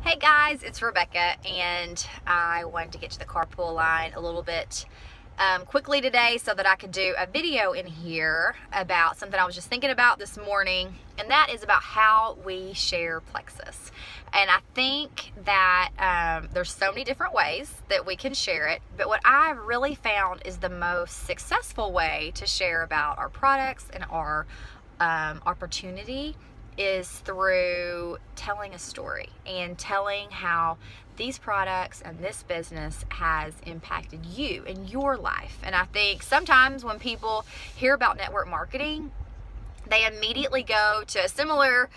Hey guys, it's Rebecca, and I wanted to get to the carpool line a little bit quickly today so that I could do a video in here about something I was just thinking about this morning, and that is about how we share plexus. And I think that there's so many different ways that we can share it, but what I've really found is the most successful way to share about our products and our opportunity is through telling a story and telling how these products and this business has impacted you in your life. And I think sometimes when people hear about network marketing, they immediately go to a similar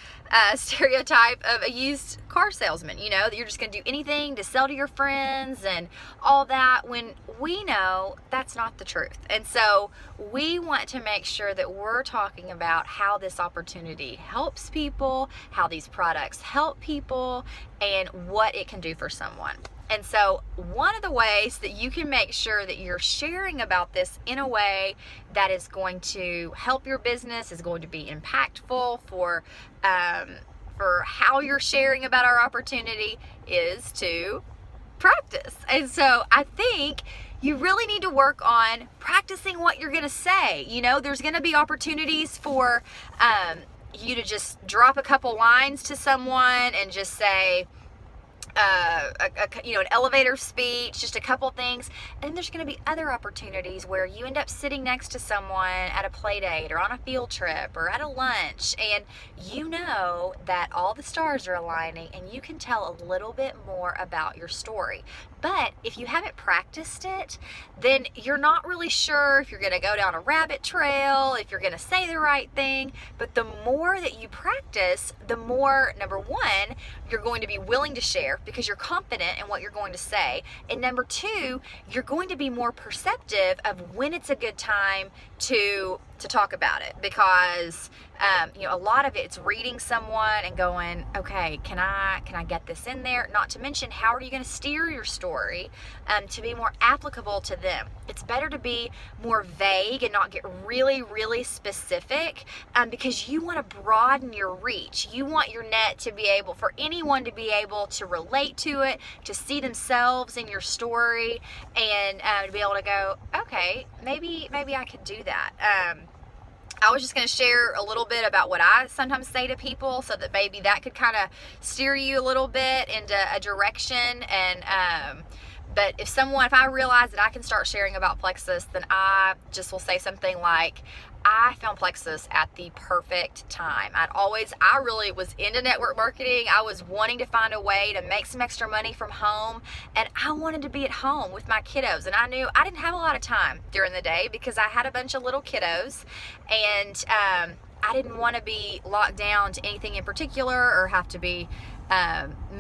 stereotype of a used car salesman, that you're just going to do anything to sell to your friends and all that, when we know that's not the truth. And so we want to make sure that we're talking about how this opportunity helps people, how these products help people, and what it can do for someone. And so one of the ways that you can make sure that you're sharing about this in a way that is going to help your business, is going to be impactful for how you're sharing about our opportunity, is to practice. And so I think you really need to work on practicing what you're going to say. There's going to be opportunities for you to just drop a couple lines to someone and just say, an elevator speech, just a couple things. And then there's going to be other opportunities where you end up sitting next to someone at a play date or on a field trip or at a lunch, and you know that all the stars are aligning and you can tell a little bit more about your story. But if you haven't practiced it, then you're not really sure if you're going to go down a rabbit trail, if you're going to say the right thing. But the more that you practice, the more, number one, you're going to be willing to share because you're confident in what you're going to say. And number two, you're going to be more perceptive of when it's a good time to talk about it, because a lot of it's reading someone and going, okay, can I get this in there? Not to mention, how are you going to steer your story to be more applicable to them? It's better to be more vague and not get really, really specific, because you want to broaden your reach. You want your net to be able, for anyone to be able to relate to it, to see themselves in your story, and to be able to go, okay, maybe I could do that. I was just going to share a little bit about what I sometimes say to people so that maybe that could kind of steer you a little bit into a direction. And but if I realize that I can start sharing about plexus, then I just will say something like, I found plexus at the perfect time. I really was into network marketing. I was wanting to find a way to make some extra money from home, and I wanted to be at home with my kiddos. And I knew I didn't have a lot of time during the day because I had a bunch of little kiddos, and I didn't want to be locked down to anything in particular or have to be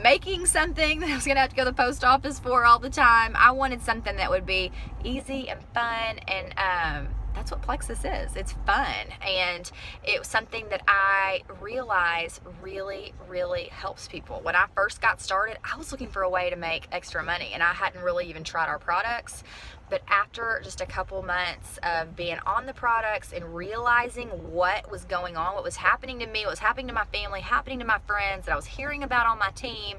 making something that I was going to have to go to the post office for all the time. I wanted something that would be easy and fun, and that's what plexus is. It's fun, and it was something that I realized really, really helps people. When I first got started, I was looking for a way to make extra money, and I hadn't really even tried our products. But after just a couple months of being on the products and realizing what was going on, what was happening to me, what was happening to my family, happening to my friends, that I was hearing about on my team,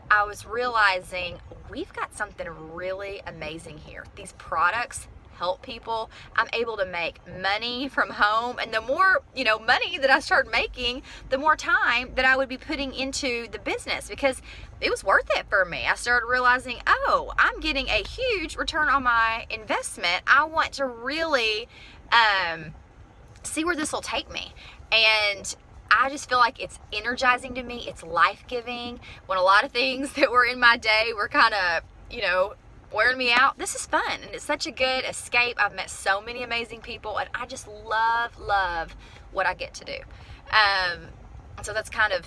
I was realizing we've got something really amazing here. These products help people. I'm able to make money from home, and the more money that I started making, the more time that I would be putting into the business, because it was worth it for me. I started realizing, oh, I'm getting a huge return on my investment. I want to really see where this will take me. And I just feel like it's energizing to me. It's life-giving. When a lot of things that were in my day were kind of, wearing me out, this is fun, and it's such a good escape. I've met so many amazing people, and I just love what I get to do. So that's kind of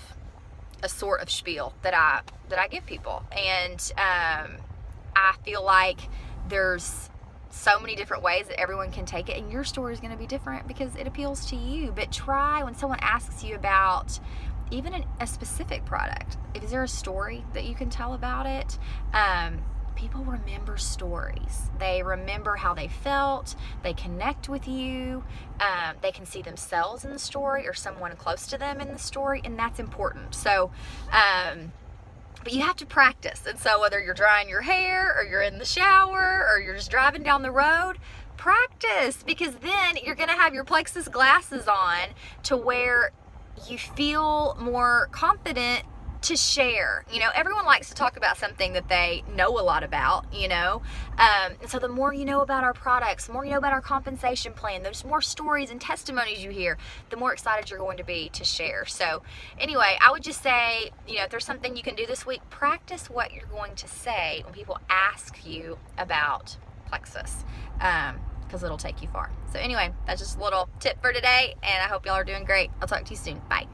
a sort of spiel that I give people, and I feel like there's so many different ways that everyone can take it, and your story is going to be different because it appeals to you. But try, when someone asks you about even a specific product, is there a story that you can tell about it? People remember stories. They remember how they felt. They connect with you. They can see themselves in the story or someone close to them in the story, and that's important. So But you have to practice. And so whether you're drying your hair or you're in the shower or you're just driving down the road, practice, because then you're going to have your plexus glasses on to where you feel more confident to share. You know, everyone likes to talk about something that they know a lot about, you know. And so the more you know about our products, the more you know about our compensation plan, those more stories and testimonies you hear, the more excited you're going to be to share. So anyway, I would just say, you know, if there's something you can do this week, practice what you're going to say when people ask you about plexus, because it'll take you far. So anyway, that's just a little tip for today, and I hope y'all are doing great. I'll talk to you soon. Bye.